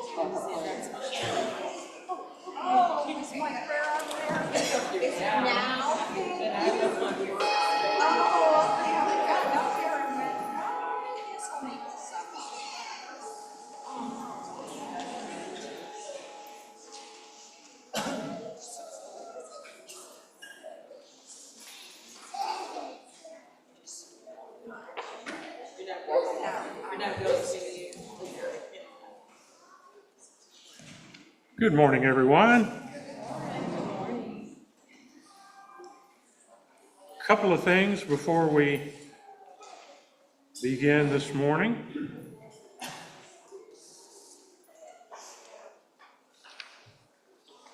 Oh, is my prayer on there? Is it now? Oh, I haven't gotten up here and went, oh, this will make this up. Good morning, everyone. A couple of things before we begin this morning.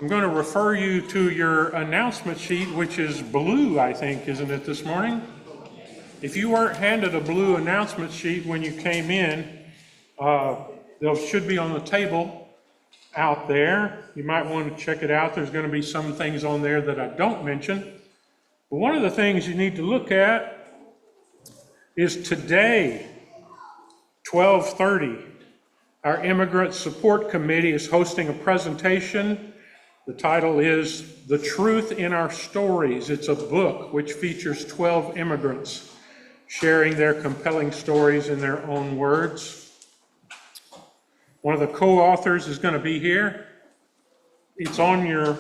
I'm going to refer you to your announcement sheet, which is blue, I think, isn't it, this morning? If you weren't handed a blue announcement sheet when you came in, they should be on the table out there. You might want to check it out. There's going to be some things on there that I don't mention. But one of the things you need to look at is today, 12:30, our Immigrant Support Committee is hosting a presentation. The title is The Truth in Our Stories. It's a book which features 12 immigrants sharing their compelling stories in their own words. One of the co-authors is going to be here. It's on your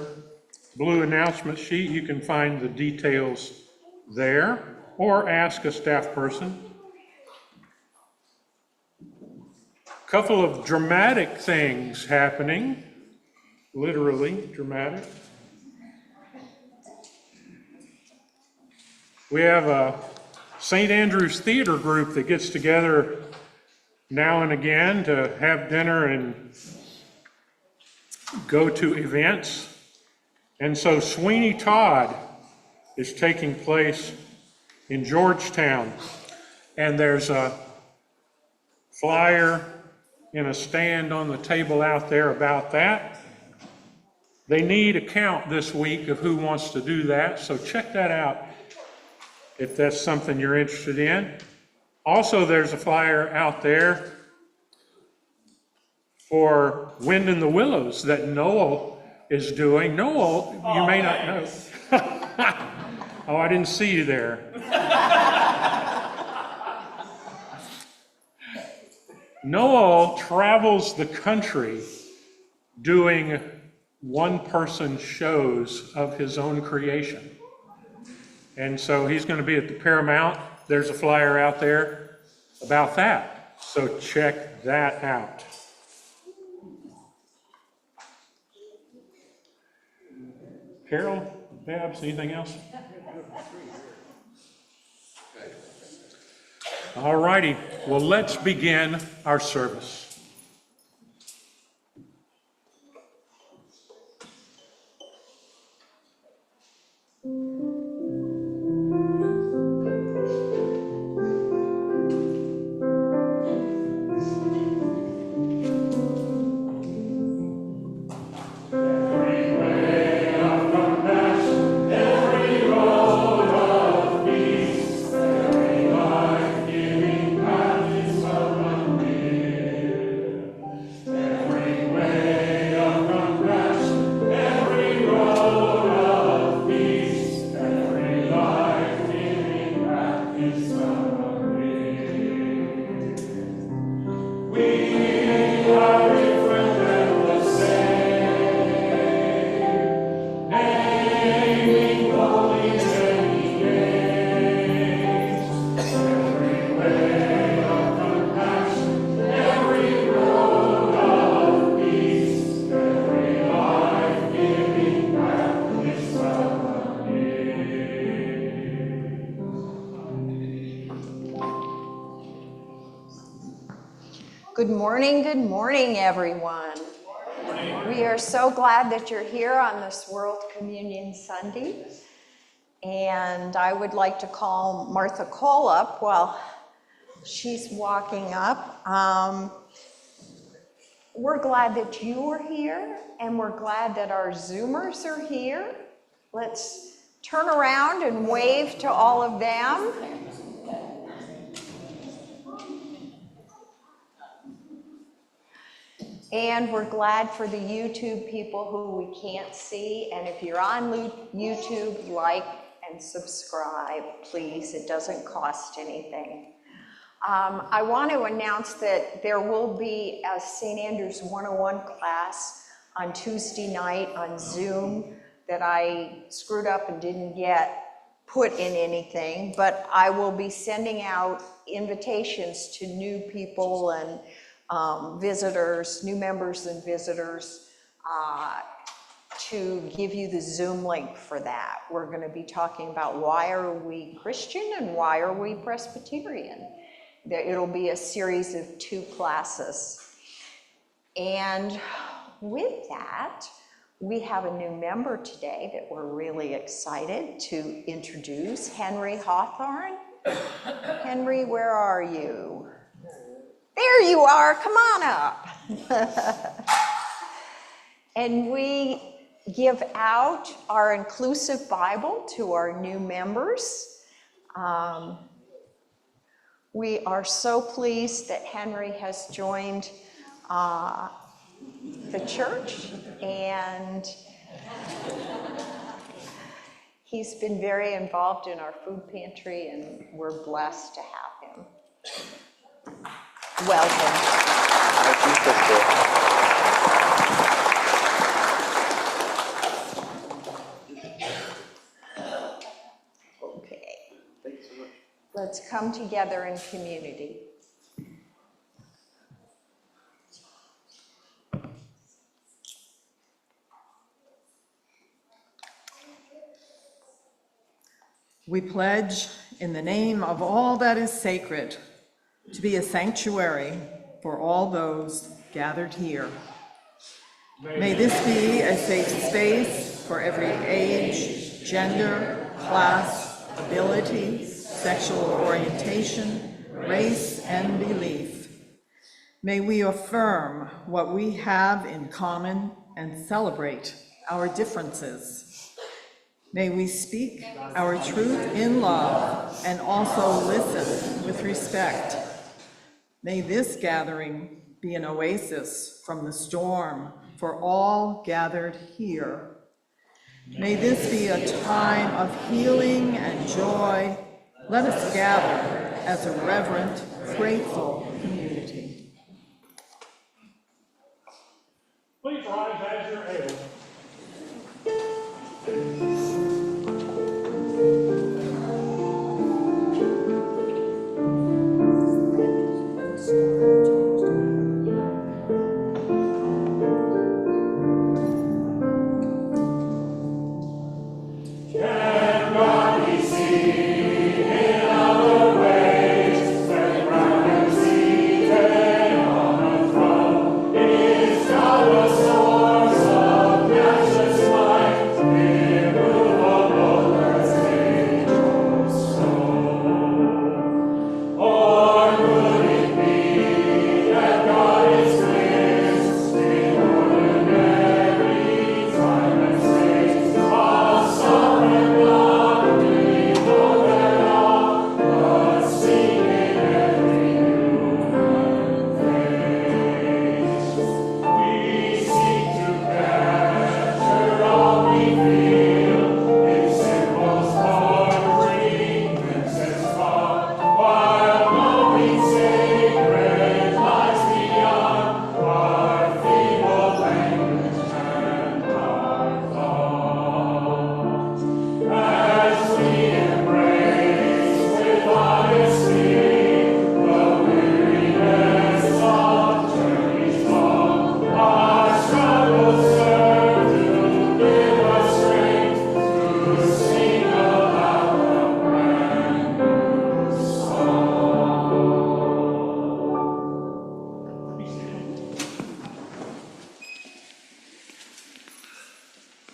blue announcement sheet. You can find the details there or ask a staff person. A couple of dramatic things happening, literally dramatic. We have a St. Andrew's Theater group that gets together now and again to have dinner and go to events. And so Sweeney Todd is taking place in Georgetown. And there's a flyer in a stand on the table out there about that. They need a count this week of who wants to do that, so check that out if that's something you're interested in. Also, there's a flyer out there for Wind in the Willows that Noel is doing. Noel, you may not know. Oh, I didn't see you there. Noel travels the country doing one-person shows of his own creation. And so he's going to be at the Paramount. There's a flyer out there about that. So check that out. Carol, Babs, anything else? All righty. Well, let's begin our service. Good morning, everyone. Good morning. We are so glad that you're here on this World Communion Sunday. And I would like to call Martha Cole up while she's walking up. We're glad that you are here, and we're glad that our Zoomers are here. Let's turn around and wave to all of them. And we're glad for the YouTube people who we can't see. And if you're on YouTube, like and subscribe, please. It doesn't cost anything. I want to announce that there will be a St. Andrews 101 class on Tuesday night on Zoom that I screwed up and didn't get put in anything, but I will be sending out invitations to new people and visitors, new members and visitors, to give you the Zoom link for that. We're going to be talking about why are we Christian and why are we Presbyterian. It'll be a series of 2 classes. And with that, we have a new member today that we're really excited to introduce, Henry Hawthorne. Henry, where are you? There you are, come on up. And we give out our inclusive Bible to our new members. We are so pleased that Henry has joined the church, and he's been very involved in our food pantry, and we're blessed to have him. Welcome. Thank you, sister. Okay. Thank you so much. Let's come together in community. We pledge, in the name of all that is sacred, to be a sanctuary for all those gathered here. May this be a safe space for every age, gender, class, ability, sexual orientation, race, and belief. May we affirm what we have in common and celebrate our differences. May we speak our truth in love and also listen with respect. May this gathering be an oasis from the storm for all gathered here. May this be a time of healing and joy. Let us gather as a reverent, grateful community. Please rise as you're able.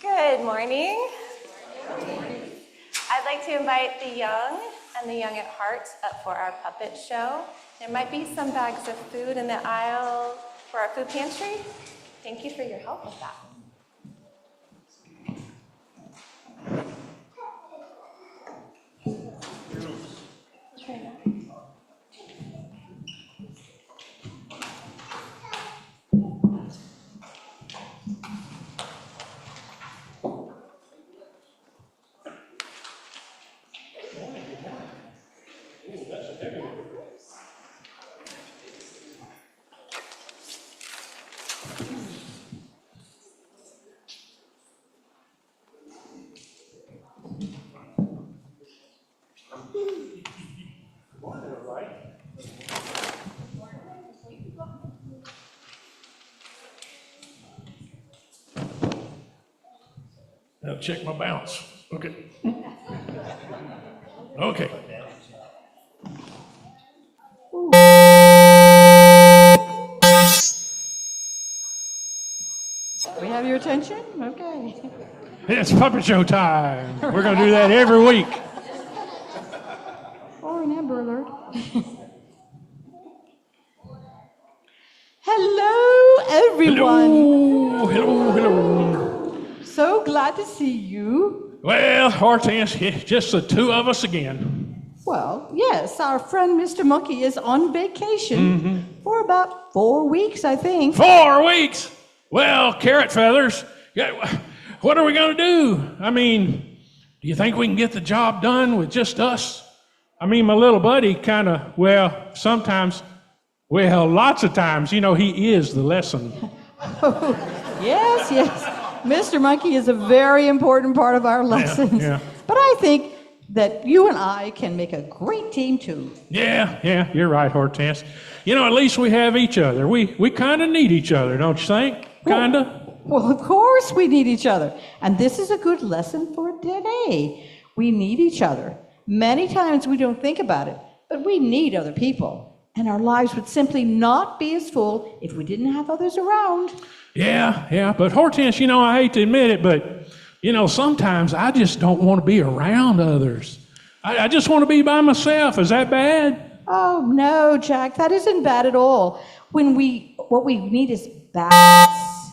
Good morning. I'd like to invite the young and the young at heart up for our puppet show. There might be some bags of food in the aisle for our food pantry. Thank you for your help with that. Now check my balance. Okay. Okay. We have your attention? Okay. It's puppet show time. We're going to do that every week. Or an Amber Alert. Hello, everyone. Hello. So glad to see you. Well, Hortense, it's just the two of us again. Well, yes, our friend Mr. Monkey is on vacation for about 4 weeks, I think. 4 weeks? Well, carrot feathers, what are we going to do? I mean, do you think we can get the job done with just us? I mean, my little buddy kind of, sometimes, lots of times, he is the lesson. Yes, yes. Mr. Monkey is a very important part of our lessons. Yeah. But I think that you and I can make a great team too. Yeah, you're right, Hortense. At least we have each other. We kind of need each other, don't you think? Kind of? Well, of course we need each other. And this is a good lesson for today. We need each other. Many times we don't think about it, but we need other people. And our lives would simply not be as full if we didn't have others around. Yeah, but Hortense, I hate to admit it, but, sometimes I just don't want to be around others. I just want to be by myself. Is that bad? Oh, no, Jack, that isn't bad at all. What we need is balance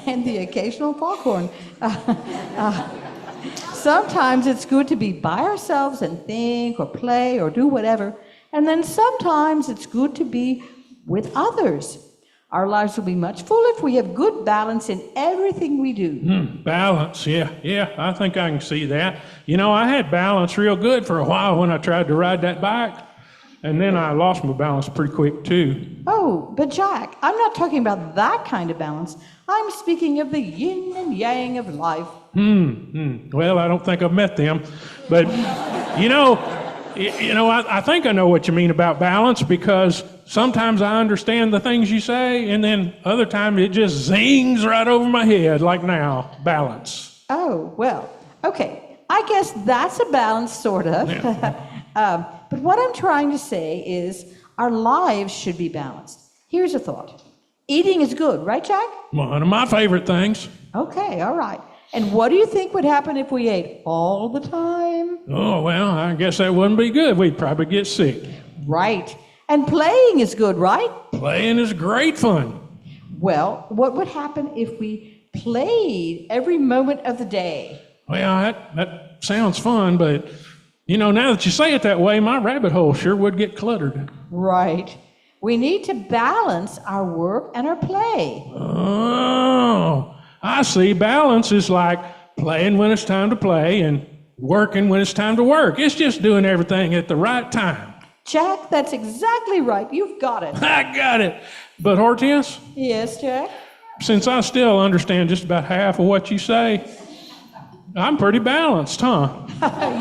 and the occasional foghorn. Sometimes it's good to be by ourselves and think or play or do whatever. And then sometimes it's good to be with others. Our lives will be much fuller if we have good balance in everything we do. Balance, yeah, I think I can see that. I had balance real good for a while when I tried to ride that bike, and then I lost my balance pretty quick too. Oh, but Jack, I'm not talking about that kind of balance. I'm speaking of the yin and yang of life. Well, I don't think I've met them, but I think I know what you mean about balance, because sometimes I understand the things you say, and then other times it just zings right over my head, like now. Balance. Oh, well, okay. I guess that's a balance, sort of. Yeah. But what I'm trying to say is our lives should be balanced. Here's a thought. Eating is good, right, Jack? One of my favorite things. Okay, all right. And what do you think would happen if we ate all the time? Oh, well, I guess that wouldn't be good. We'd probably get sick. Right. And playing is good, right? Playing is great fun. Well, what would happen if we played every moment of the day? Well, that sounds fun, but, now that you say it that way, my rabbit hole sure would get cluttered. Right. We need to balance our work and our play. Oh, I see. Balance is like playing when it's time to play and working when it's time to work. It's just doing everything at the right time. Jack, that's exactly right. You've got it. I got it. But Hortense, Yes, Jack? since I still understand just about half of what you say, I'm pretty balanced, huh?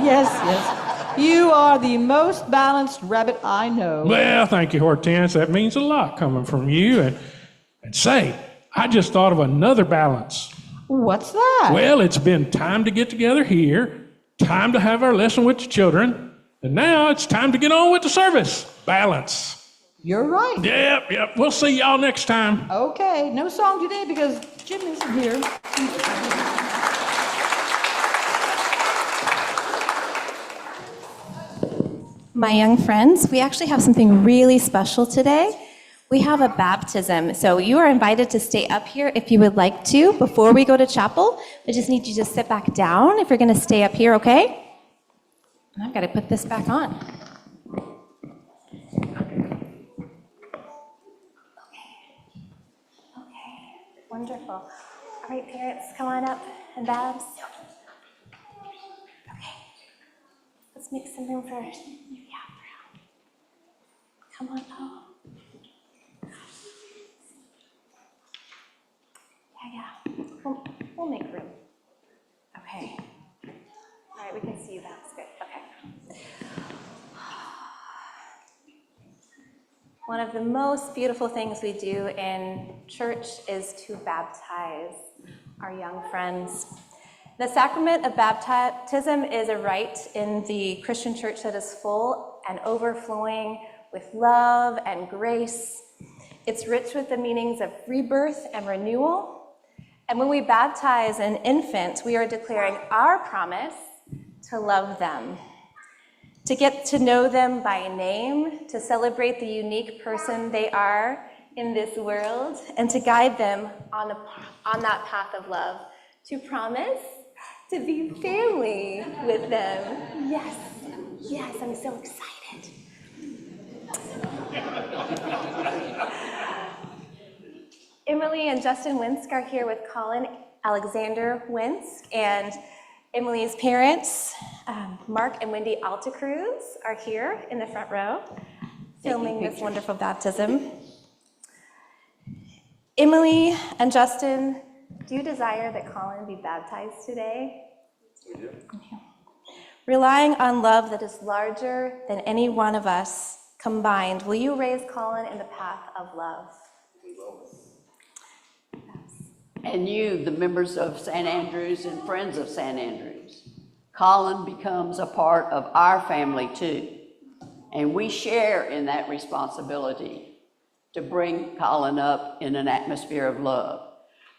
Yes. You are the most balanced rabbit I know. Well, thank you, Hortense. That means a lot coming from you. And say, I just thought of another balance. What's that? Well, it's been time to get together here, time to have our lesson with the children, and now it's time to get on with the service. Balance. You're right. Yep. We'll see y'all next time. Okay, no song today because Jim isn't here. My young friends, we actually have something really special today. We have a baptism, so you are invited to stay up here if you would like to before we go to chapel. I just need you to sit back down if you're going to stay up here, okay? And I've got to put this back on. Okay, wonderful. All right, parents, come on up, and Babs. Okay, let's make some room for Come on, Paul. Yeah. We'll make room. Okay. All right, we can see you. That's good. Okay. One of the most beautiful things we do in church is to baptize our young friends. The sacrament of baptism is a rite in the Christian church that is full and overflowing with love and grace. It's rich with the meanings of rebirth and renewal. And when we baptize an infant, we are declaring our promise to love them, to get to know them by name, to celebrate the unique person they are in this world, and to guide them on that path of love, to promise to be family with them. Yes, yes, I'm so excited. Emily and Justin Winsk are here with Colin Alexander Winsk, and Emily's parents, Mark and Wendy Altacruz, are here in the front row, filming this wonderful baptism. Emily and Justin, do you desire that Colin be baptized today? We do. Relying on love that is larger than any one of us combined, will you raise Colin in the path of love? And you, the members of St. Andrews and friends of St. Andrews, Colin becomes a part of our family too. And we share in that responsibility to bring Colin up in an atmosphere of love.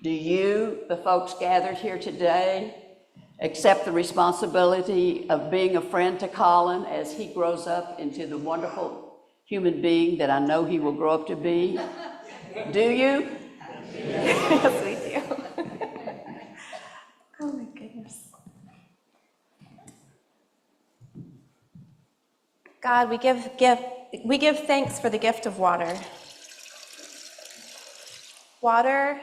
Do you, the folks gathered here today, accept the responsibility of being a friend to Colin as he grows up into the wonderful human being that I know he will grow up to be? Do you? Yes, we do. Oh my goodness. God, we give thanks for the gift of water. Water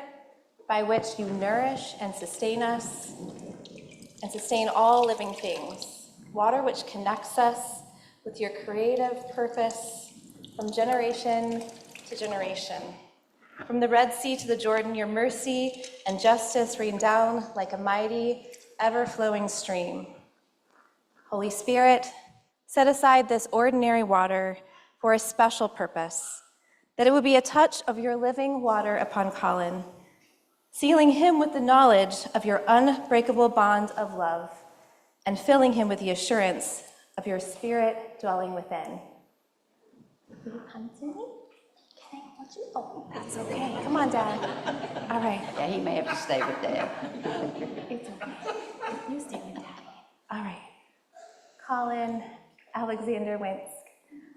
by which you nourish and sustain us and sustain all living things. Water which connects us with your creative purpose from generation to generation. From the Red Sea to the Jordan, your mercy and justice rain down like a mighty, ever-flowing stream. Holy Spirit, set aside this ordinary water for a special purpose, that it would be a touch of your living water upon Colin, sealing him with the knowledge of your unbreakable bond of love, and filling him with the assurance of your Spirit dwelling within. Will you come to me? Can I hold you? Oh, that's okay. Come on, Dad. All right. Yeah, he may have to stay with Dad. It's okay. You stay with Daddy. All right. Colin Alexander Winsk,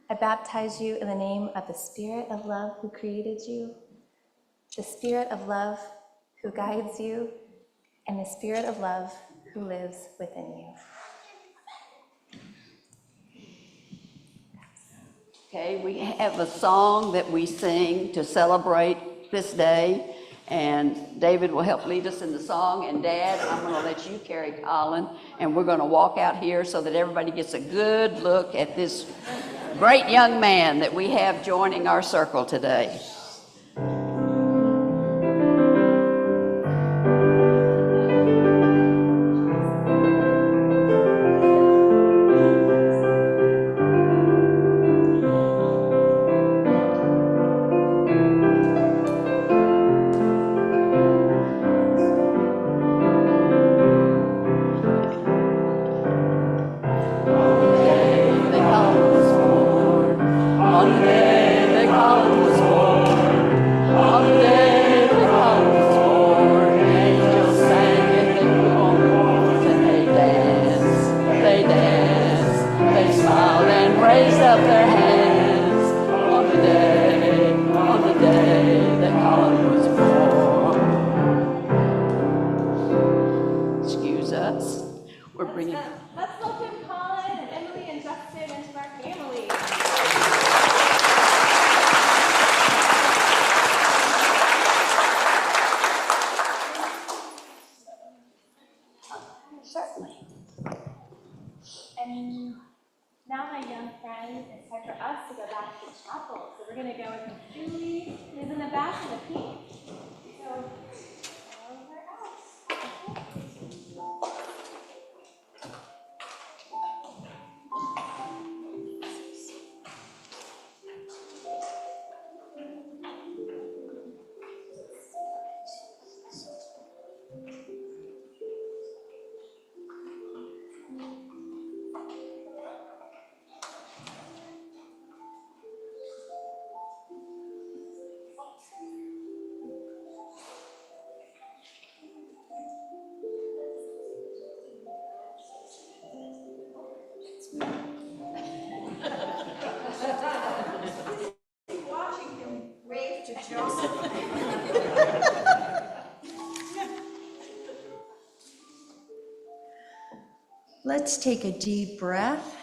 I baptize you in the name of the Spirit of love who created you, the Spirit of love who guides you, and the Spirit of love who lives within you. Okay, we have a song that we sing to celebrate this day, and David will help lead us in the song, and Dad, I'm going to let you carry Colin, and we're going to walk out here so that everybody gets a good look at this great young man that we have joining our circle today. Let's welcome Colin and Emily and Justin into our family. Certainly. And now, my young friends, it's time for us to go back to the chapel. So we're going to go with Julie, who's in the back in the pink. So, over out. Let's take a deep breath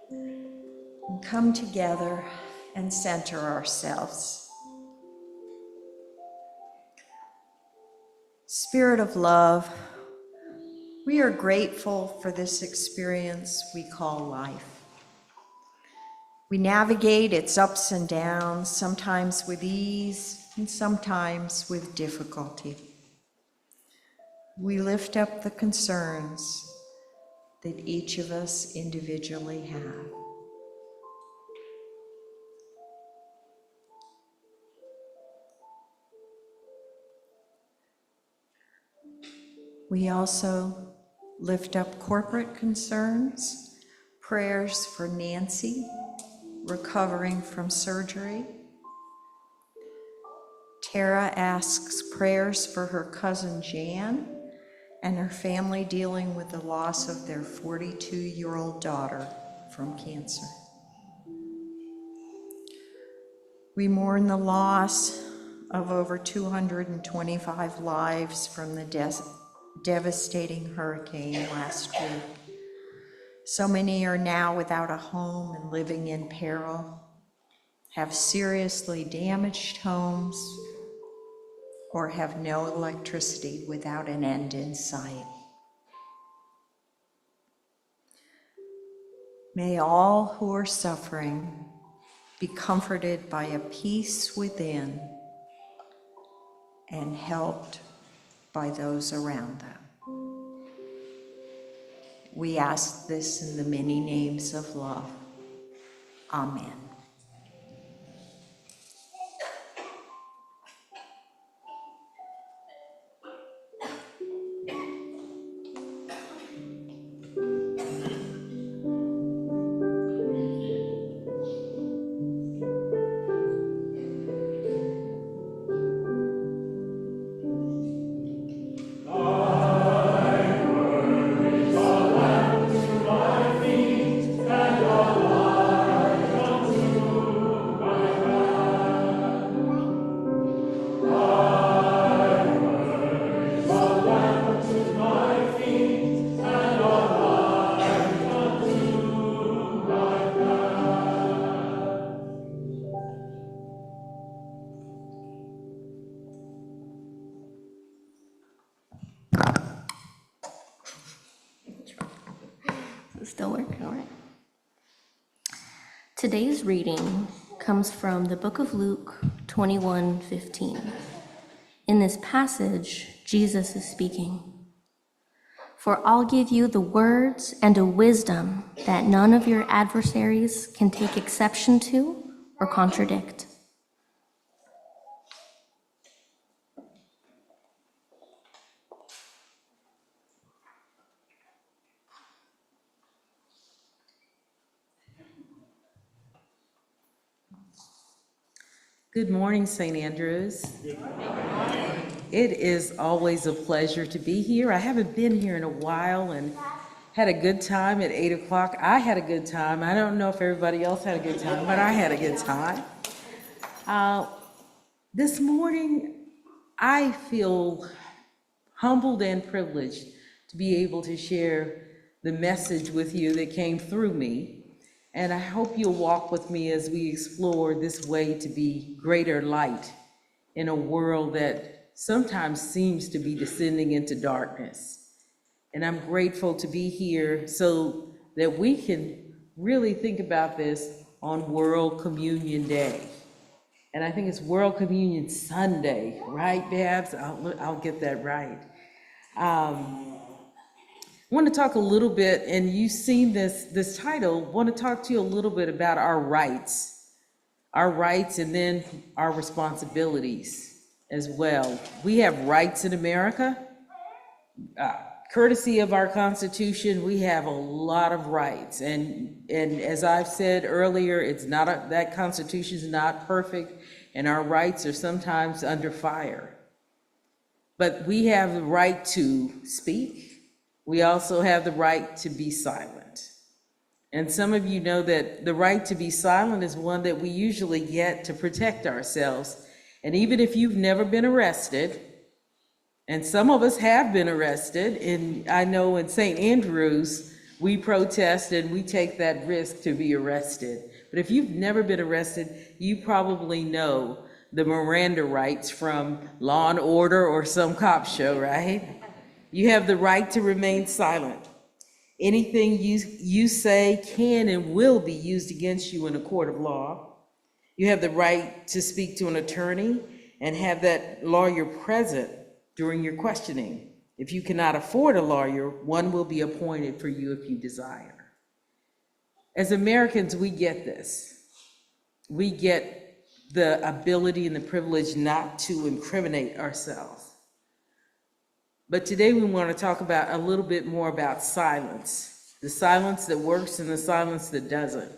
and come together and center ourselves. Spirit of love, we are grateful for this experience we call life. We navigate its ups and downs, sometimes with ease and sometimes with difficulty. We lift up the concerns that each of us individually have. We also lift up corporate concerns, prayers for Nancy, recovering from surgery. Tara asks prayers for her cousin Jan and her family dealing with the loss of their 42-year-old daughter from cancer. We mourn the loss of over 225 lives from the devastating hurricane last week. So many are now without a home and living in peril, have seriously damaged homes, or have no electricity without an end in sight. May all who are suffering be comforted by a peace within and helped by those around them. We ask this in the many names of love. Amen. Still working, all right. Today's reading comes from the book of Luke 21:15. In this passage, Jesus is speaking. For I'll give you the words and a wisdom that none of your adversaries can take exception to or contradict. Good morning, St. Andrews. Good morning. It is always a pleasure to be here. I haven't been here in a while and had a good time at 8 o'clock. I had a good time. I don't know if everybody else had a good time, but I had a good time. This morning, I feel humbled and privileged to be able to share the message with you that came through me. And I hope you'll walk with me as we explore this way to be greater light in a world that sometimes seems to be descending into darkness. And I'm grateful to be here so that we can really think about this on World Communion Day. And I think it's World Communion Sunday, right, Babs? I'll get that right. I want to talk a little bit, and you've seen this title, want to talk to you a little bit about our rights and then our responsibilities as well. We have rights in America. Courtesy of our Constitution, we have a lot of rights. And as I've said earlier, it's not that Constitution is not perfect, and our rights are sometimes under fire. But we have the right to speak. We also have the right to be silent. And some of you know that the right to be silent is one that we usually get to protect ourselves. And even if you've never been arrested, and some of us have been arrested, and I know in St. Andrews, We protest and we take that risk to be arrested. But if you've never been arrested, you probably know the Miranda rights from Law and Order or some cop show, right? You have the right to remain silent. Anything you say can and will be used against you in a court of law. You have the right to speak to an attorney and have that lawyer present during your questioning. If you cannot afford a lawyer, one will be appointed for you if you desire. As Americans, we get this. We get the ability and the privilege not to incriminate ourselves. But today we want to talk about a little bit more about silence, the silence that works and the silence that doesn't.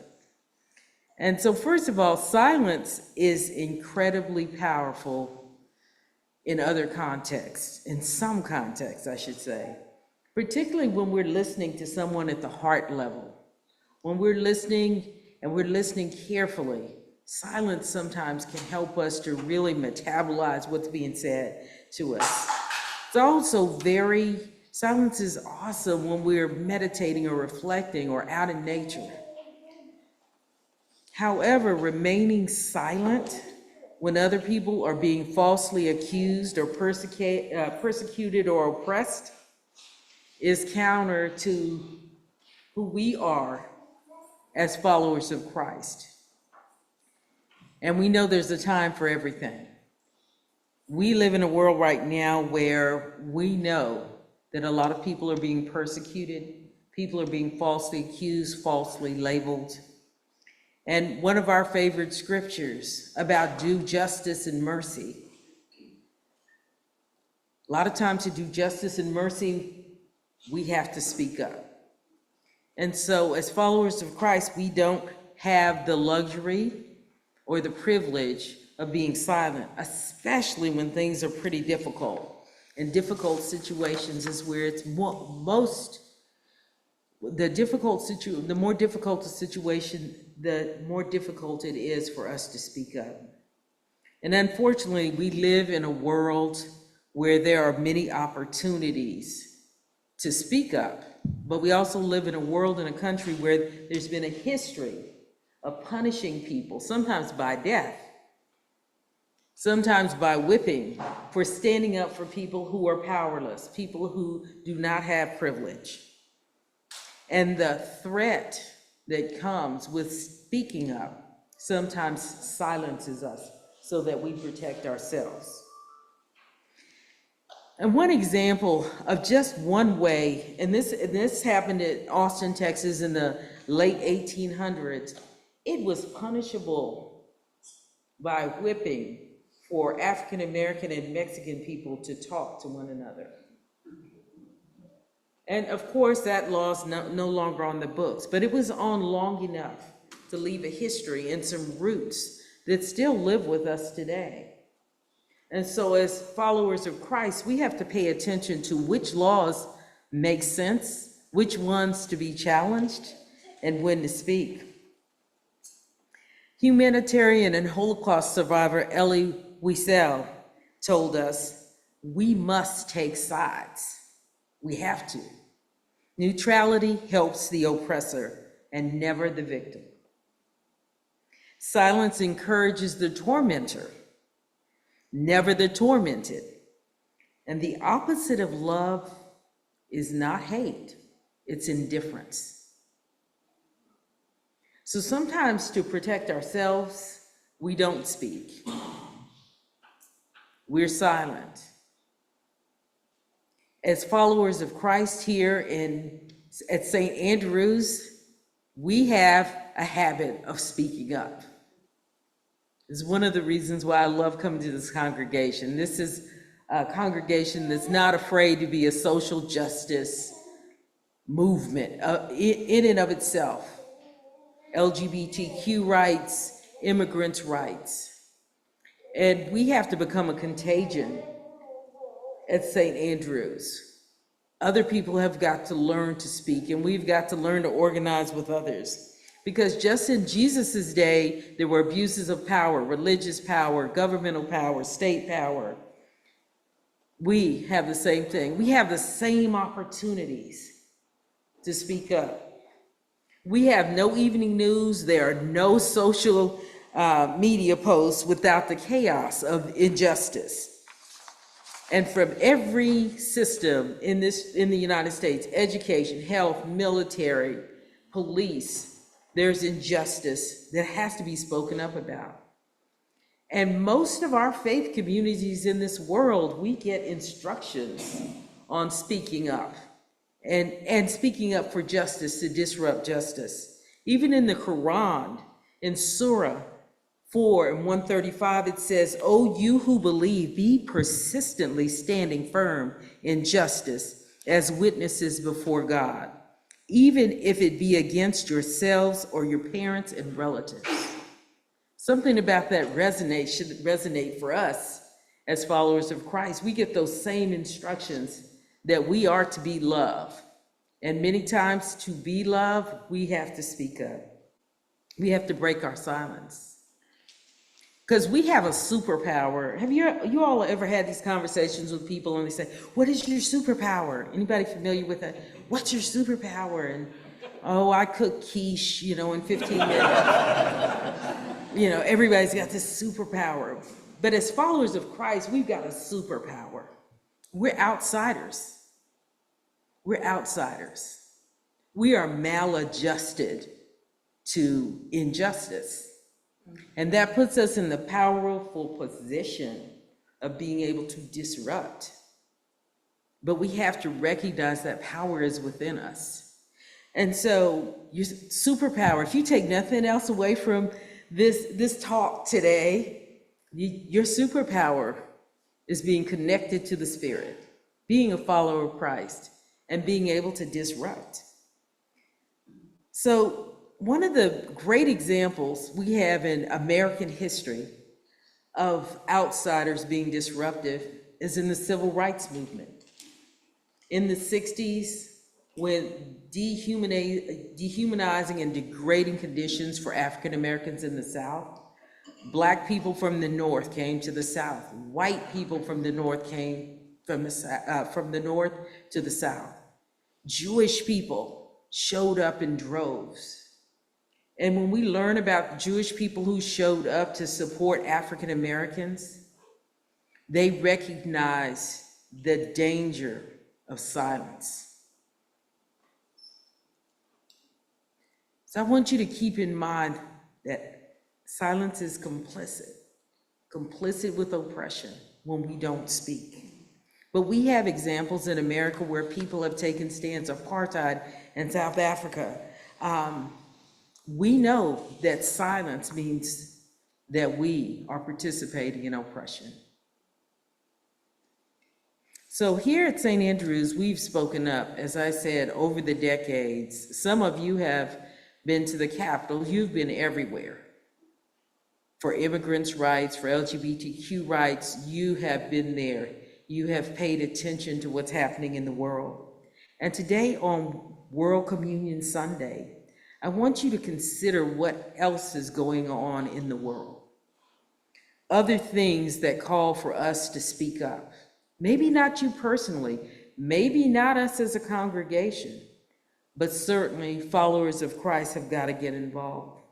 And so first of all, silence is incredibly powerful in other contexts, in some contexts, I should say, particularly when we're listening to someone at the heart level. When we're listening and we're listening carefully, silence sometimes can help us to really metabolize what's being said to us. It's also silence is awesome when we're meditating or reflecting or out in nature. However, remaining silent when other people are being falsely accused or persecuted or oppressed is counter to who we are as followers of Christ. And we know there's a time for everything. We live in a world right now where we know that a lot of people are being persecuted, people are being falsely accused, falsely labeled. And one of our favorite scriptures about due justice and mercy. A lot of times to do justice and mercy, we have to speak up. And so as followers of Christ, we don't have the luxury or the privilege of being silent, especially when things are pretty difficult. And difficult situations is where it's the more difficult the situation, the more difficult it is for us to speak up. And unfortunately, we live in a world where there are many opportunities to speak up, but we also live in a world, in a country where there's been a history of punishing people, sometimes by death, sometimes by whipping, for standing up for people who are powerless, people who do not have privilege. And the threat that comes with speaking up sometimes silences us so that we protect ourselves. And one example of just one way, and this happened in Austin, Texas in the late 1800s, it was punishable by whipping for African American and Mexican people to talk to one another. And of course, that law is no longer on the books, but it was on long enough to leave a history and some roots that still live with us today. And so as followers of Christ, we have to pay attention to which laws make sense, which ones to be challenged, and when to speak. Humanitarian and Holocaust survivor Elie Wiesel told us, we must take sides. We have to. Neutrality helps the oppressor and never the victim. Silence encourages the tormentor, never the tormented. And the opposite of love is not hate, it's indifference. So sometimes to protect ourselves, we don't speak. We're silent. As followers of Christ here at St. Andrews, we have a habit of speaking up. It's one of the reasons why I love coming to this congregation. This is a congregation that's not afraid to be a social justice movement in and of itself. LGBTQ rights, immigrants' rights. And we have to become a contagion at St. Andrews. Other people have got to learn to speak, and we've got to learn to organize with others. Because just in Jesus's day, there were abuses of power, religious power, governmental power, state power. We have the same thing. We have the same opportunities to speak up. We have no evening news. There are no social media posts without the chaos of injustice. And from every system in the United States, education, health, military, police, there's injustice that has to be spoken up about. And most of our faith communities in this world, we get instructions on speaking up and speaking up for justice to disrupt justice. Even in the Quran, in Surah 4 and 135, it says, "O you who believe, be persistently standing firm in justice as witnesses before God, even if it be against yourselves or your parents and relatives." Something about that should resonate for us as followers of Christ. We get those same instructions that we are to be love. And many times to be love, we have to speak up. We have to break our silence. Because we have a superpower. Have you all ever had these conversations with people and they say, "What is your superpower?" Anybody familiar with that? "What's your superpower?" And, "Oh, I cook quiche, in 15 minutes." Everybody's got this superpower. But as followers of Christ, we've got a superpower. We're outsiders. We're outsiders. We are maladjusted to injustice. And that puts us in the powerful position of being able to disrupt. But we have to recognize that power is within us. And so your superpower, if you take nothing else away from this talk today, your superpower is being connected to the Spirit, being a follower of Christ, and being able to disrupt. So one of the great examples we have in American history of outsiders being disruptive is in the civil rights movement. In the 60s, when dehumanizing and degrading conditions for African Americans in the South, Black people from the North came to the South. White people from the North came from the North to the South. Jewish people showed up in droves. And when we learn about Jewish people who showed up to support African Americans, they recognize the danger of silence. So I want you to keep in mind that silence is complicit with oppression when we don't speak. But we have examples in America where people have taken stands. Apartheid in South Africa. We know that silence means that we are participating in oppression. So here at St. Andrews, we've spoken up, as I said, over the decades. Some of you have been to the Capitol. You've been everywhere. For immigrants' rights, for LGBTQ rights, you have been there. You have paid attention to what's happening in the world. And today on World Communion Sunday, I want you to consider what else is going on in the world. Other things that call for us to speak up. Maybe not you personally, maybe not us as a congregation, but certainly followers of Christ have got to get involved.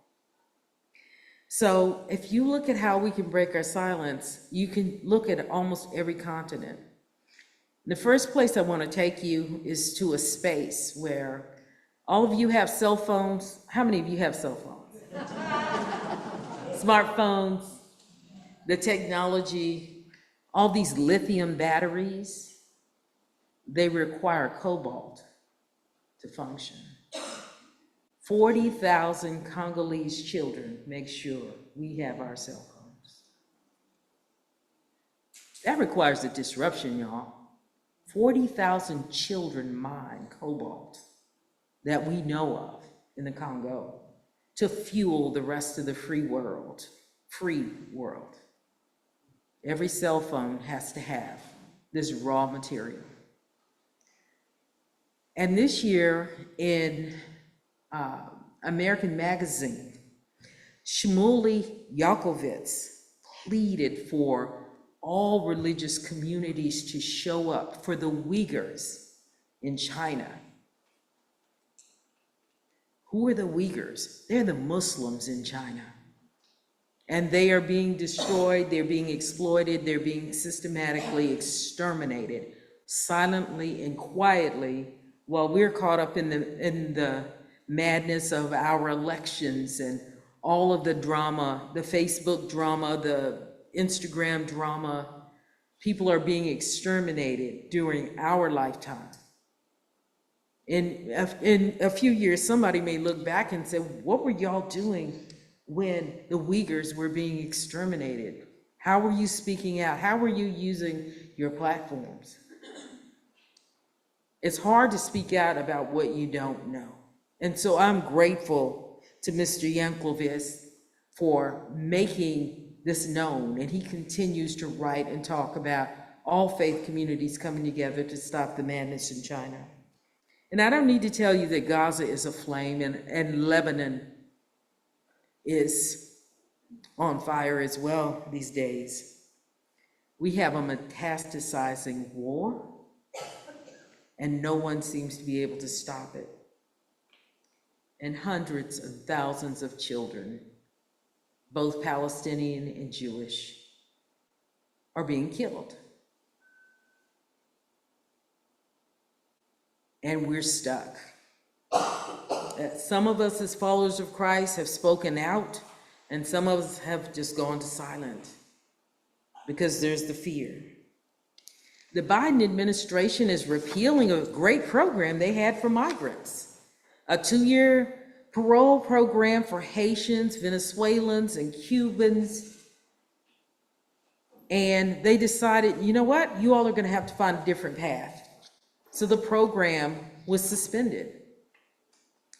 So if you look at how we can break our silence, you can look at almost every continent. The first place I want to take you is to a space where all of you have cell phones. How many of you have cell phones? Smartphones, the technology, all these lithium batteries, they require cobalt to function. 40,000 Congolese children make sure we have our cell phones. That requires a disruption, y'all. 40,000 children mine cobalt that we know of in the Congo to fuel the rest of the free world. Every cell phone has to have this raw material. And this year in American Magazine, Shmuley Yakovitz pleaded for all religious communities to show up for the Uyghurs in China. Who are the Uyghurs? They're the Muslims in China. And they are being destroyed, they're being exploited, they're being systematically exterminated, silently and quietly, while we're caught up in the madness of our elections and all of the drama, the Facebook drama, the Instagram drama. People are being exterminated during our lifetime. In a few years, somebody may look back and say, what were y'all doing when the Uyghurs were being exterminated? How were you speaking out? How were you using your platforms? It's hard to speak out about what you don't know. And so I'm grateful to Mr. Yankovic for making this known, and he continues to write and talk about all faith communities coming together to stop the madness in China. And I don't need to tell you that Gaza is aflame and Lebanon is on fire as well these days. We have a metastasizing war, and no one seems to be able to stop it. And hundreds of thousands of children, both Palestinian and Jewish, are being killed. And we're stuck. Some of us as followers of Christ have spoken out, and some of us have just gone to silent because there's the fear. The Biden administration is repealing a great program they had for migrants, a 2-year parole program for Haitians, Venezuelans, and Cubans. And they decided, you know what? You all are going to have to find a different path. So the program was suspended.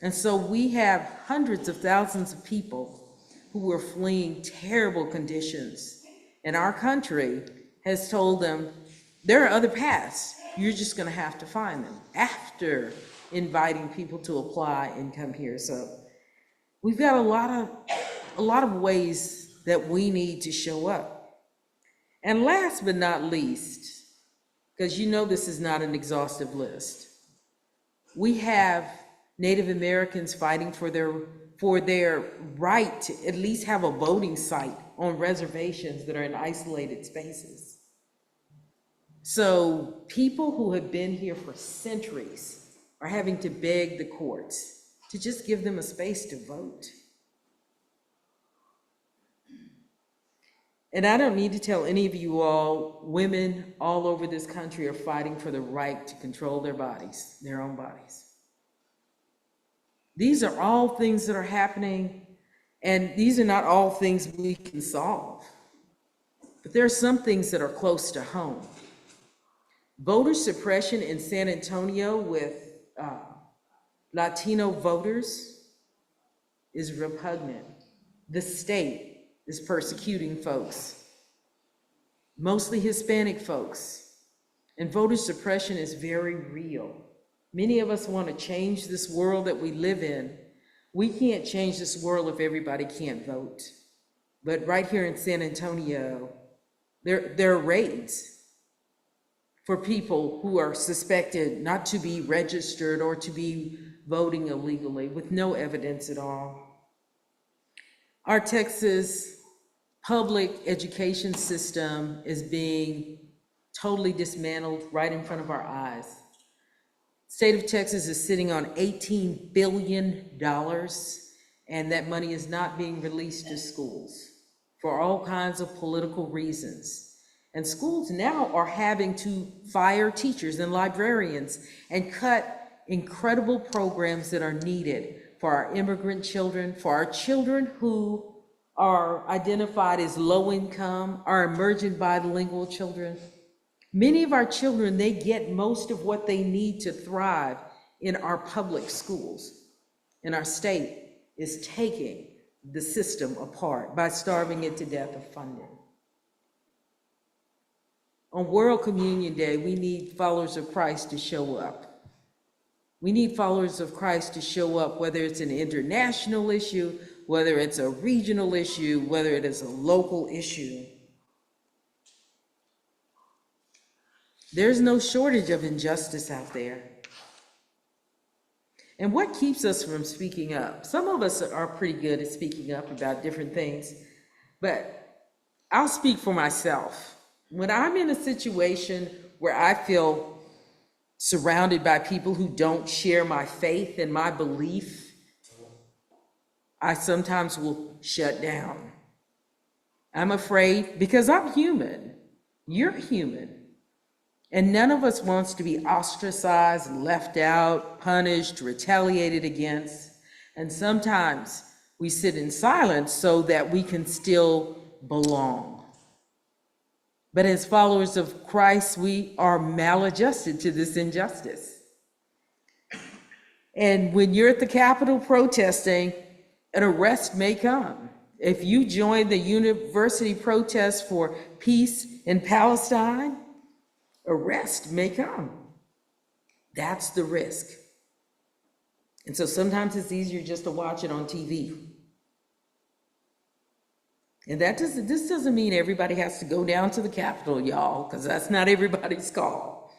And so we have hundreds of thousands of people who are fleeing terrible conditions. And our country has told them, there are other paths. You're just going to have to find them after inviting people to apply and come here. So we've got a lot of ways that we need to show up. And last but not least, because you know this is not an exhaustive list, we have Native Americans fighting for their right to at least have a voting site on reservations that are in isolated spaces. So people who have been here for centuries are having to beg the courts to just give them a space to vote. And I don't need to tell any of you all, women all over this country are fighting for the right to control their bodies, their own bodies. These are all things that are happening, and these are not all things we can solve. But there are some things that are close to home. Voter suppression in San Antonio with Latino voters is repugnant. The state is persecuting folks, mostly Hispanic folks, and voter suppression is very real. Many of us want to change this world that we live in. We can't change this world if everybody can't vote. But right here in San Antonio, there are raids for people who are suspected not to be registered or to be voting illegally with no evidence at all. Our Texas public education system is being totally dismantled right in front of our eyes. State of Texas is sitting on $18 billion, and that money is not being released to schools for all kinds of political reasons. And schools now are having to fire teachers and librarians and cut incredible programs that are needed for our immigrant children, for our children who are identified as low income, our emergent bilingual children. Many of our children, they get most of what they need to thrive in our public schools. And our state is taking the system apart by starving it to death of funding. On World Communion Day, we need followers of Christ to show up. We need followers of Christ to show up, whether it's an international issue, whether it's a regional issue, whether it is a local issue. There's no shortage of injustice out there. And what keeps us from speaking up? Some of us are pretty good at speaking up about different things, but I'll speak for myself. When I'm in a situation where I feel surrounded by people who don't share my faith and my belief, I sometimes will shut down. I'm afraid because I'm human. You're human. And none of us wants to be ostracized, left out, punished, retaliated against. And sometimes we sit in silence so that we can still belong. But as followers of Christ, we are maladjusted to this injustice. And when you're at the Capitol protesting, an arrest may come. If you join the university protest for peace in Palestine, arrest may come. That's the risk. And so sometimes it's easier just to watch it on TV. And this doesn't mean everybody has to go down to the Capitol, y'all, because that's not everybody's call.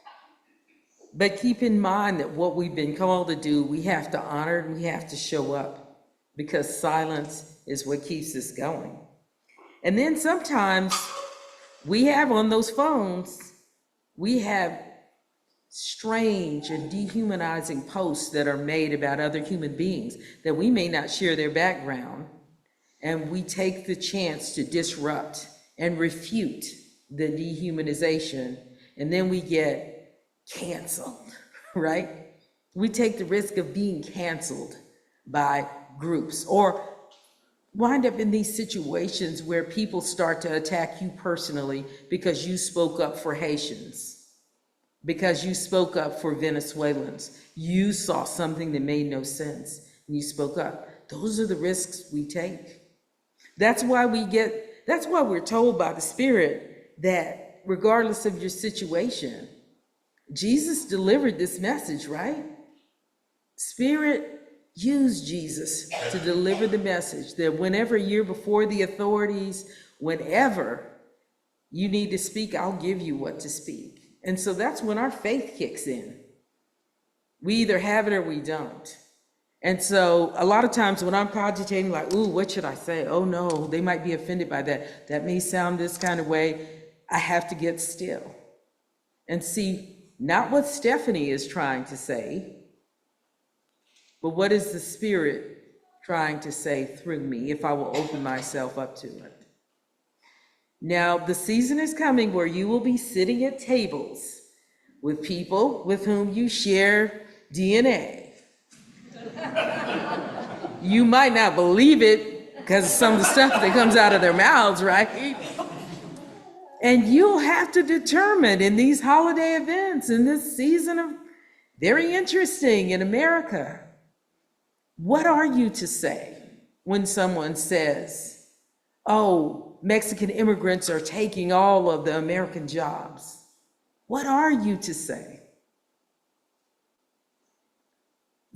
But keep in mind that what we've been called to do, we have to honor and we have to show up, because silence is what keeps us going. And then sometimes we have on those phones, we have strange and dehumanizing posts that are made about other human beings that we may not share their background, and we take the chance to disrupt and refute the dehumanization, and then we get canceled, right? We take the risk of being canceled by groups, or wind up in these situations where people start to attack you personally because you spoke up for Haitians, because you spoke up for Venezuelans. You saw something that made no sense and you spoke up. Those are the risks we take. That's why we're told by the Spirit that regardless of your situation, Jesus delivered this message, right? Spirit used Jesus to deliver the message that whenever you're before the authorities, whenever you need to speak, I'll give you what to speak. And so that's when our faith kicks in. We either have it or we don't. And so a lot of times when I'm cogitating, like, ooh, what should I say? Oh no, they might be offended by that. That may sound this kind of way. I have to get still and see not what Stephanie is trying to say, but what is the Spirit trying to say through me if I will open myself up to it. Now, the season is coming where you will be sitting at tables with people with whom you share DNA. You might not believe it because of some of the stuff that comes out of their mouths, right? And you'll have to determine in these holiday events, in this season of very interesting in America, what are you to say when someone says, oh, Mexican immigrants are taking all of the American jobs? What are you to say?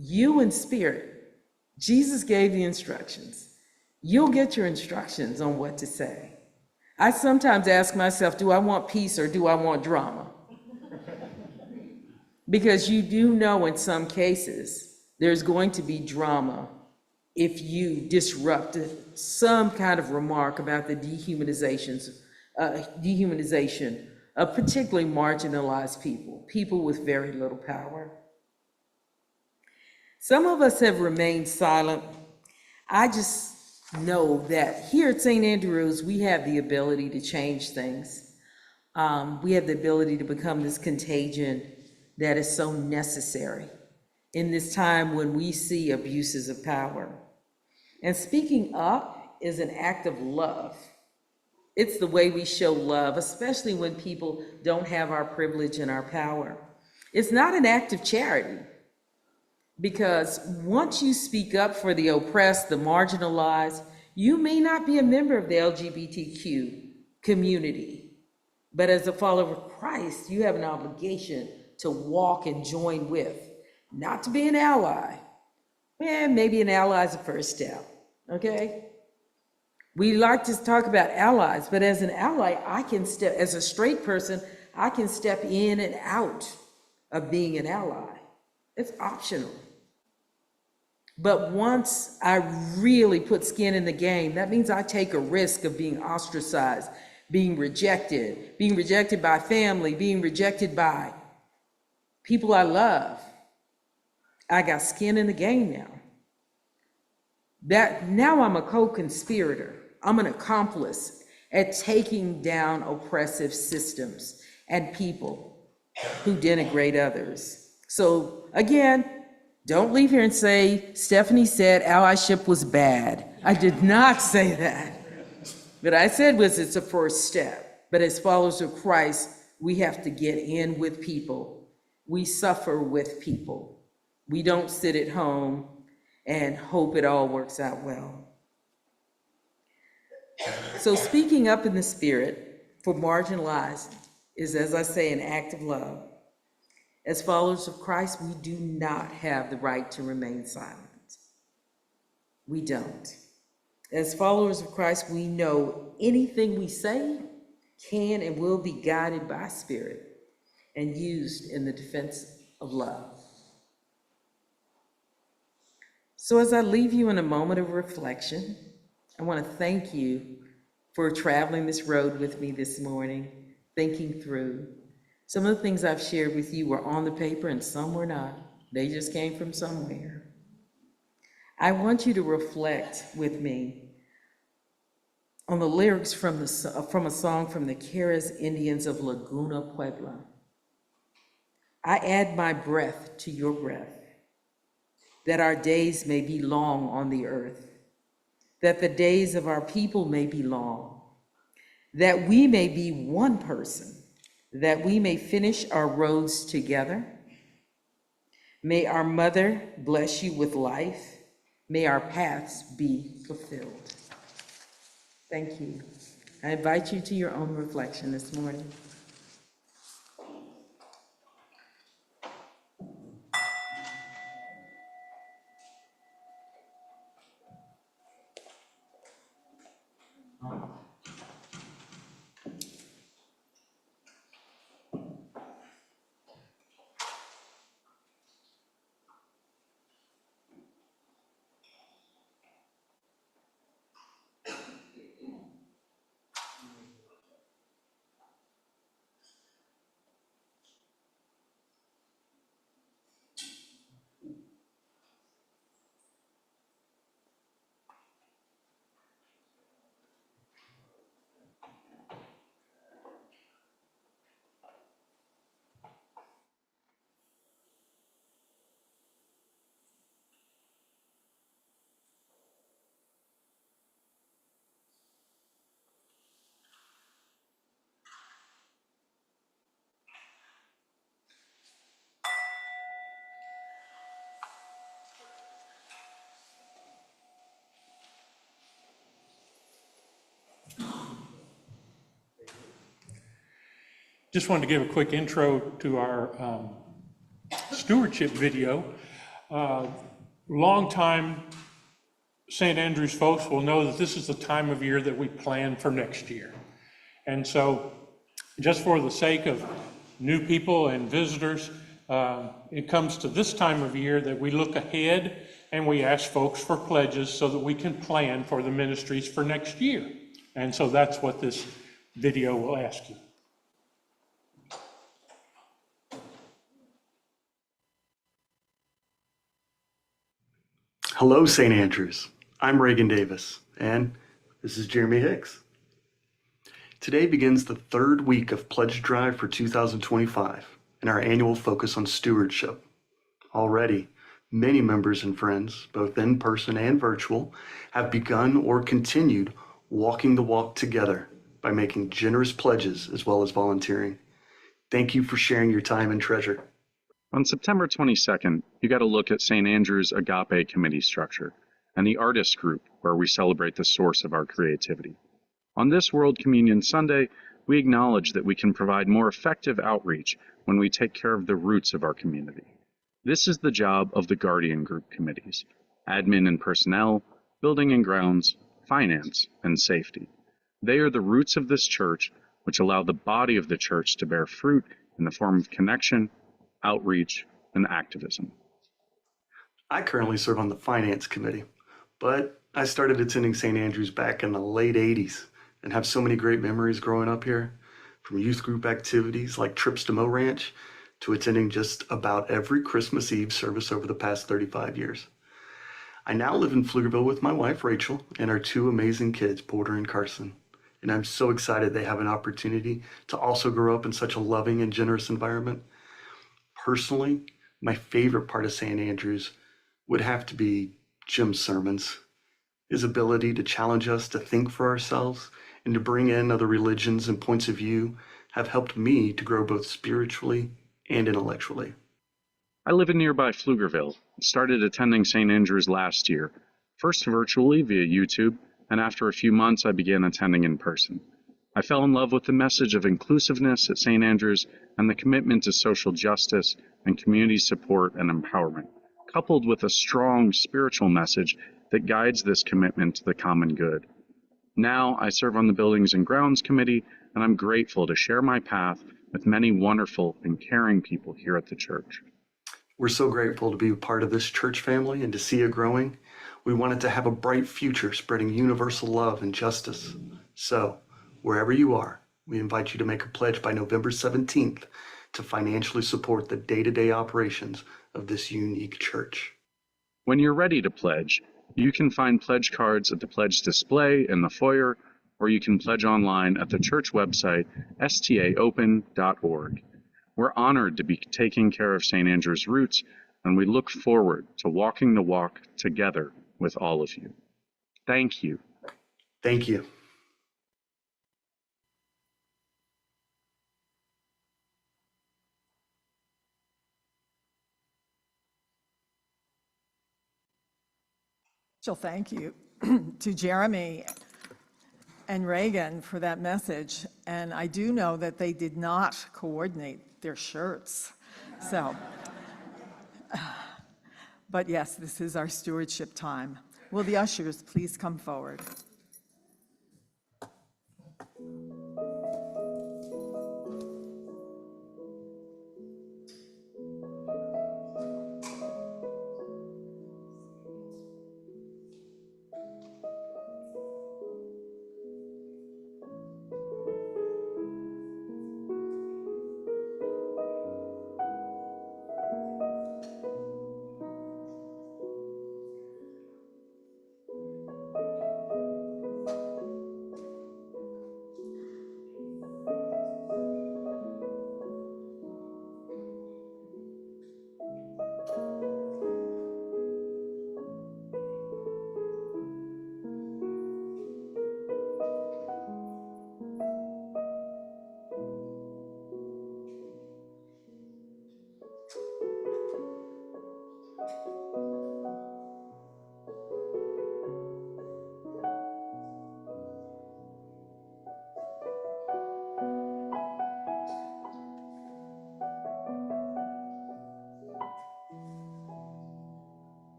You in spirit, Jesus gave the instructions. You'll get your instructions on what to say. I sometimes ask myself, do I want peace or do I want drama? Because you do know in some cases, there's going to be drama if you disrupt some kind of remark about the dehumanization of particularly marginalized people, people with very little power. Some of us have remained silent. I just know that here at St. Andrews, we have the ability to change things. We have the ability to become this contagion that is so necessary in this time when we see abuses of power. And speaking up is an act of love. It's the way we show love, especially when people don't have our privilege and our power. It's not an act of charity, because once you speak up for the oppressed, the marginalized, you may not be a member of the LGBTQ community, but as a follower of Christ, you have an obligation to walk and join with, not to be an ally. Maybe an ally is a first step, okay? We like to talk about allies, but as an ally, I can step, as a straight person, I can step in and out of being an ally. It's optional. But once I really put skin in the game, that means I take a risk of being ostracized, being rejected by family, being rejected by people I love. I got skin in the game now. Now I'm a co-conspirator. I'm an accomplice at taking down oppressive systems and people who denigrate others. So again, don't leave here and say, Stephanie said allyship was bad. I did not say that. What I said was it's a first step. But as followers of Christ, we have to get in with people. We suffer with people. We don't sit at home and hope it all works out well. So speaking up in the spirit for marginalized is, as I say, an act of love. As followers of Christ, we do not have the right to remain silent. We don't. As followers of Christ, we know anything we say can and will be guided by spirit and used in the defense of love. So as I leave you in a moment of reflection, I want to thank you for traveling this road with me this morning, thinking through. Some of the things I've shared with you were on the paper and some were not. They just came from somewhere. I want you to reflect with me on the lyrics from a song from the Keres Indians of Laguna, Puebla. I add my breath to your breath, that our days may be long on the earth, that the days of our people may be long, that we may be one person, that we may finish our roads together. May our mother bless you with life. May our paths be fulfilled. Thank you. I invite you to your own reflection this morning. Just wanted to give a quick intro to our stewardship video. Longtime St. Andrews folks will know that this is the time of year that we plan for next year. And so just for the sake of new people and visitors, it comes to this time of year that we look ahead and we ask folks for pledges so that we can plan for the ministries for next year. And so that's what this video will ask you. Hello, St. Andrews. I'm Reagan Davis, and this is Jeremy Hicks. Today begins the third week of Pledge Drive for 2025 and our annual focus on stewardship. Already, many members and friends, both in person and virtual, have begun or continued walking the walk together by making generous pledges as well as volunteering. Thank you for sharing your time and treasure. On September 22nd, you got a look at St. Andrew's Agape Committee structure and the artist group where we celebrate the source of our creativity. On this World Communion Sunday, we acknowledge that we can provide more effective outreach when we take care of the roots of our community. This is the job of the Guardian Group committees: admin and personnel, building and grounds, finance, and safety. They are the roots of this church, which allow the body of the church to bear fruit in the form of connection, outreach, and activism. I currently serve on the Finance Committee, but I started attending St. Andrews back in the late 80s and have so many great memories growing up here, from youth group activities like trips to Mo Ranch to attending just about every Christmas Eve service over the past 35 years. I now live in Pflugerville with my wife, Rachel, and our two amazing kids, Porter and Carson. And I'm so excited they have an opportunity to also grow up in such a loving and generous environment. Personally, my favorite part of St. Andrews would have to be Jim's sermons. His ability to challenge us to think for ourselves and to bring in other religions and points of view have helped me to grow both spiritually and intellectually. I live in nearby Pflugerville and started attending St. Andrews last year, first virtually via YouTube, and after a few months I began attending in person. I fell in love with the message of inclusiveness at St. Andrews and the commitment to social justice and community support and empowerment, coupled with a strong spiritual message that guides this commitment to the common good. Now I serve on the Buildings and Grounds Committee, and I'm grateful to share my path with many wonderful and caring people here at the church. We're so grateful to be a part of this church family and to see it growing. We want it to have a bright future, spreading universal love and justice. So, wherever you are, we invite you to make a pledge by November 17th to financially support the day-to-day operations of this unique church. When you're ready to pledge, you can find pledge cards at the pledge display in the foyer, or you can pledge online at the church website, staopen.org. We're honored to be taking care of St. Andrew's roots, and we look forward to walking the walk together with all of you. Thank you. Thank you. So thank you to Jeremy and Reagan for that message. And I do know that they did not coordinate their shirts. So, but yes, this is our stewardship time. Will the ushers please come forward?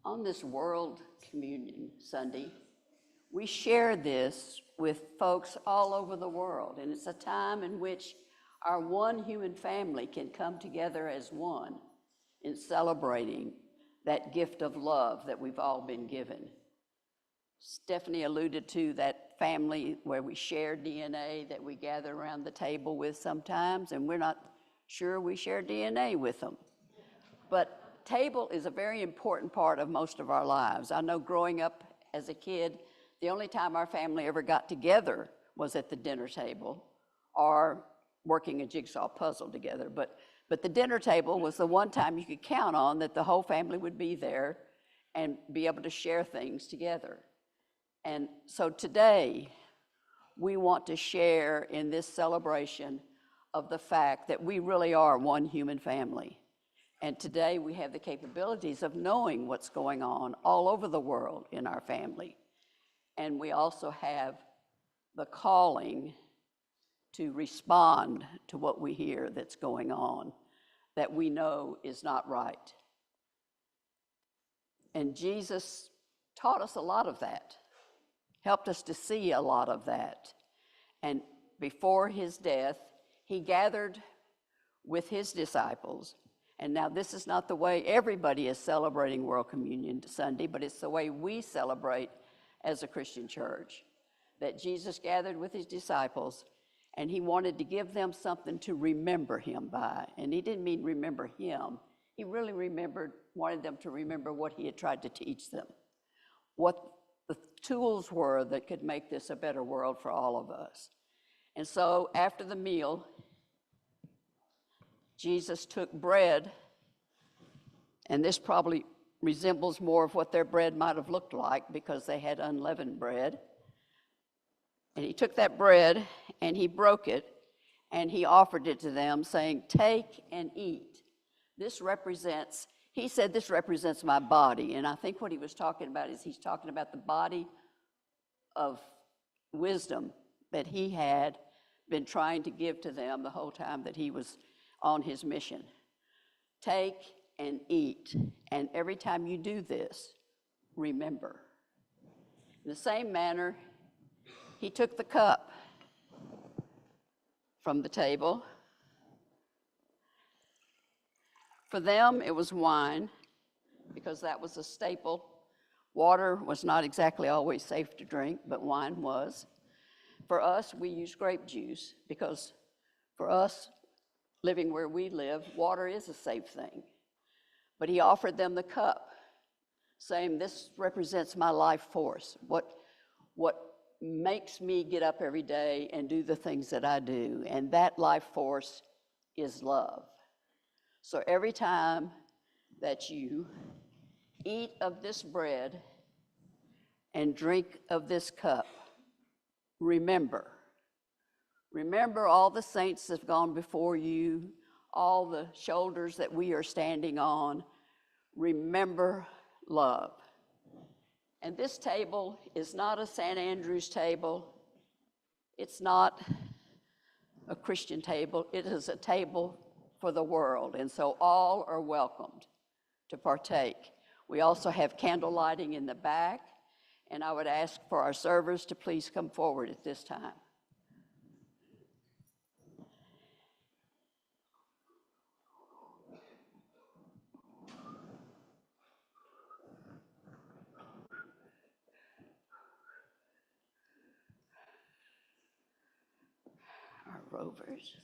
On this World Communion Sunday, we share this with folks all over the world, and it's a time in which our one human family can come together as one in celebrating that gift of love that we've all been given. Stephanie alluded to that family where we share DNA that we gather around the table with sometimes, and we're not sure we share DNA with them. But table is a very important part of most of our lives. I know growing up as a kid, the only time our family ever got together was at the dinner table or working a jigsaw puzzle together. But the dinner table was the one time you could count on that the whole family would be there and be able to share things together. And so today, we want to share in this celebration of the fact that we really are one human family. And today we have the capabilities of knowing what's going on all over the world in our family. And we also have the calling to respond to what we hear that's going on, that we know is not right. And Jesus taught us a lot of that, helped us to see a lot of that. And before his death, he gathered with his disciples. And now this is not the way everybody is celebrating World Communion Sunday, but it's the way we celebrate as a Christian church, that Jesus gathered with his disciples, and he wanted to give them something to remember him by. And he didn't mean remember him. He really wanted them to remember what he had tried to teach them, what the tools were that could make this a better world for all of us. And so after the meal, Jesus took bread, and this probably resembles more of what their bread might have looked like because they had unleavened bread. And he took that bread and he broke it and he offered it to them, saying, "Take and eat. This represents," he said, "this represents my body." And I think what he was talking about is he's talking about the body of wisdom that he had been trying to give to them the whole time that he was on his mission. Take and eat. And every time you do this, remember. In the same manner, he took the cup from the table. For them, it was wine, because that was a staple. Water was not exactly always safe to drink, but wine was. For us, we use grape juice, because for us, living where we live, water is a safe thing. But he offered them the cup, saying, "This represents my life force, what makes me get up every day and do the things that I do, and that life force is love." So every time that you eat of this bread and drink of this cup, remember all the saints that have gone before you, all the shoulders that we are standing on. Remember love. And this table is not a St. Andrew's table. It's not a Christian table. It is a table for the world. And so all are welcomed to partake. We also have candle lighting in the back. And I would ask for our servers to please come forward at this time. Our rovers.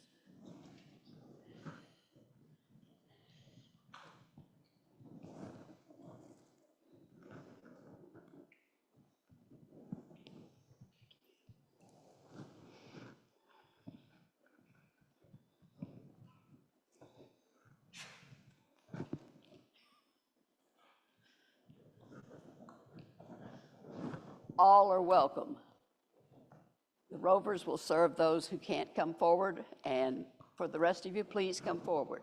All are welcome. The rovers will serve those who can't come forward, and for the rest of you, please come forward.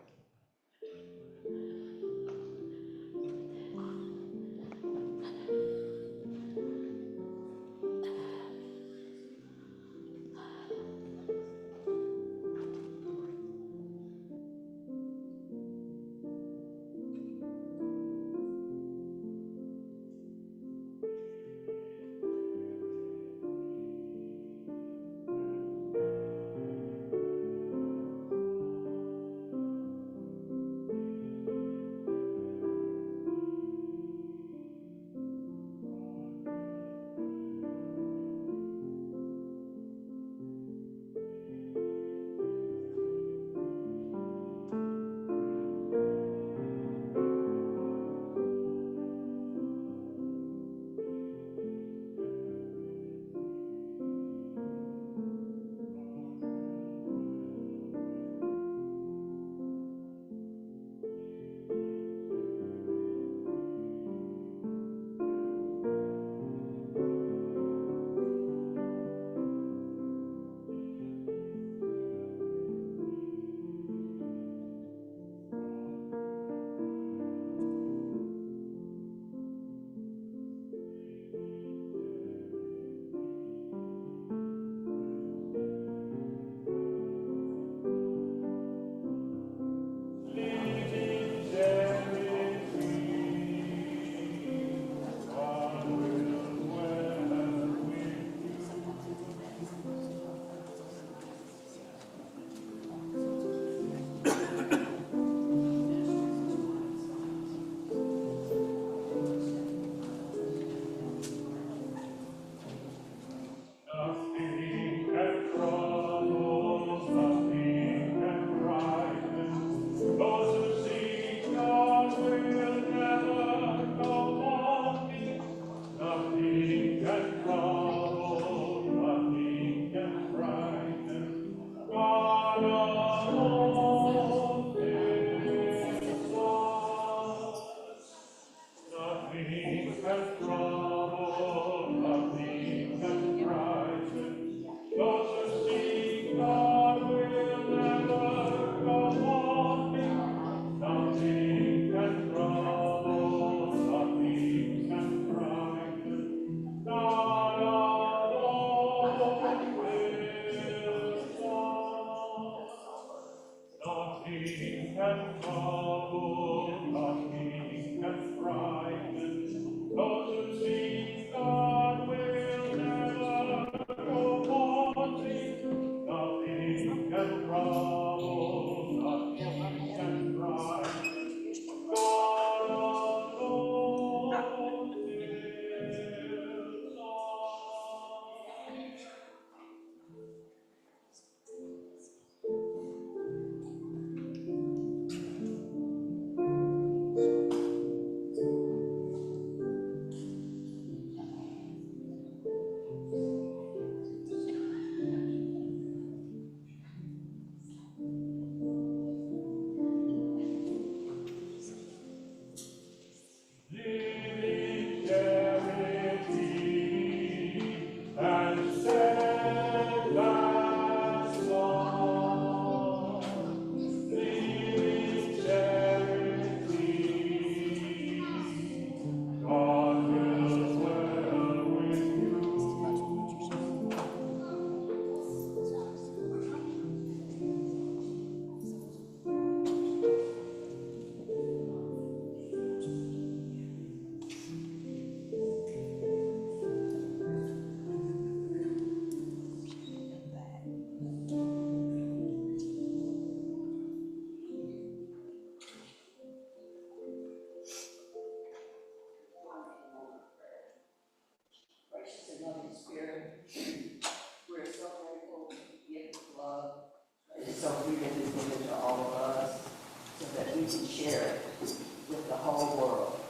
share it with the whole world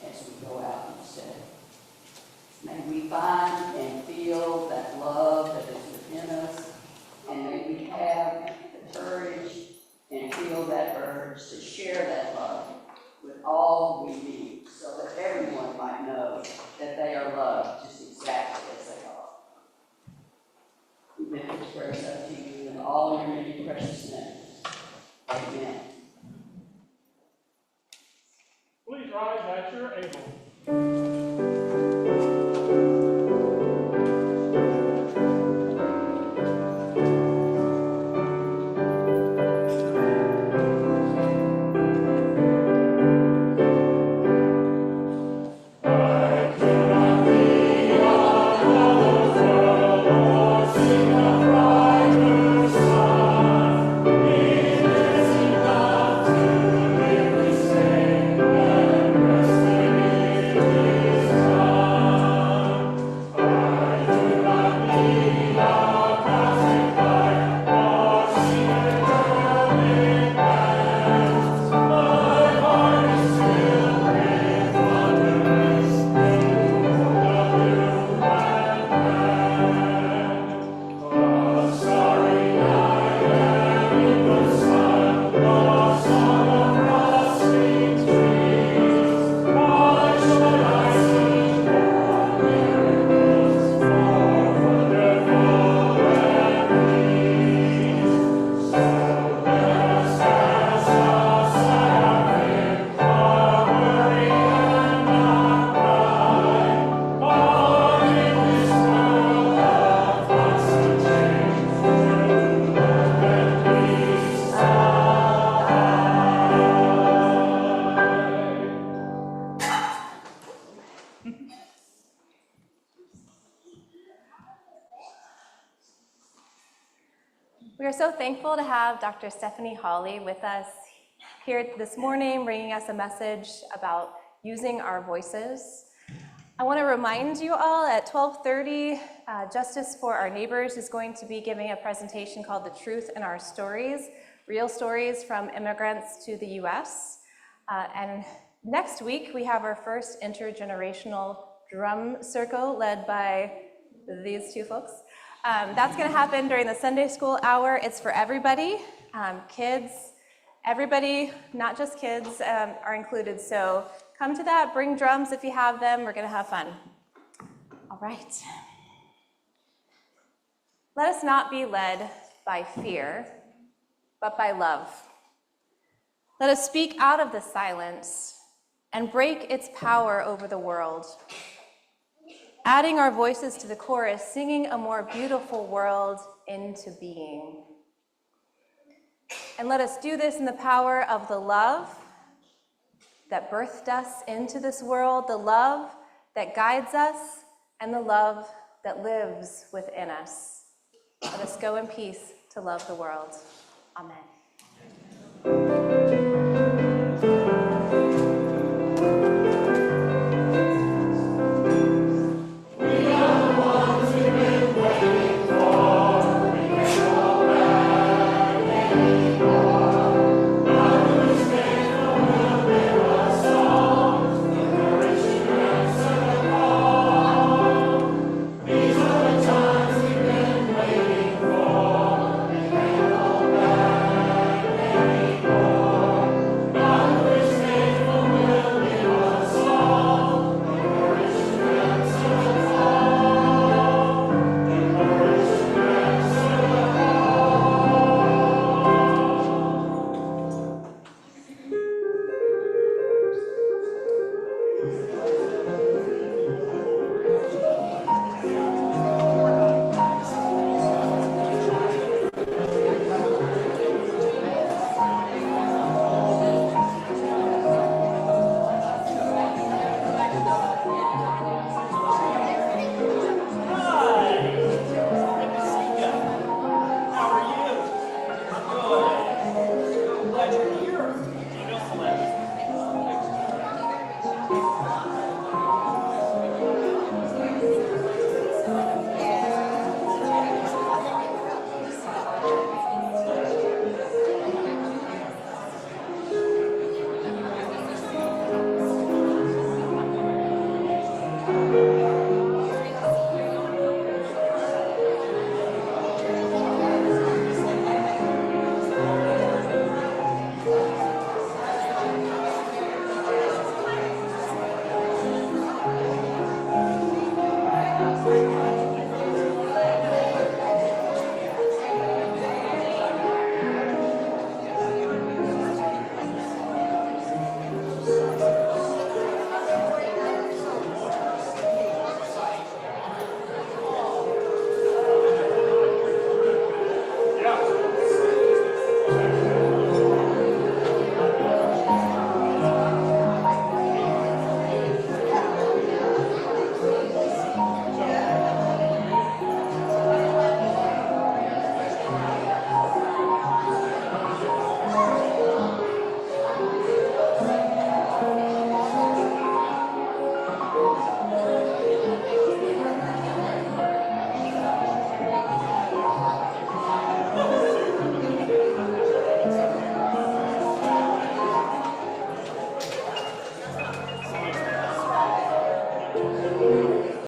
as we go out and say. May we find and feel that love that is within us, and may we have the courage and feel that urge to share that love with all we meet, so that everyone might know that they are loved just exactly as they are. We lift this prayer up to you in all your many precious names. Amen. Please rise as you're able. We are so thankful to have Dr. Stephanie Hawley with us here this morning, bringing us a message about using our voices. I want to remind you all at 12:30, Justice for Our Neighbors is going to be giving a presentation called The Truth in Our Stories, Real Stories from Immigrants to the U.S. And next week, we have our first intergenerational drum circle led by these two folks. That's going to happen during the Sunday school hour. It's for everybody, kids, everybody, not just kids, are included. So come to that, bring drums if you have them. We're going to have fun. All right. Let us not be led by fear, but by love. Let us speak out of the silence and break its power over the world, adding our voices to the chorus, singing a more beautiful world into being. And let us do this in the power of the love that birthed us into this world, the love that guides us, and the love that lives within us. Let us go in peace to love the world. Amen.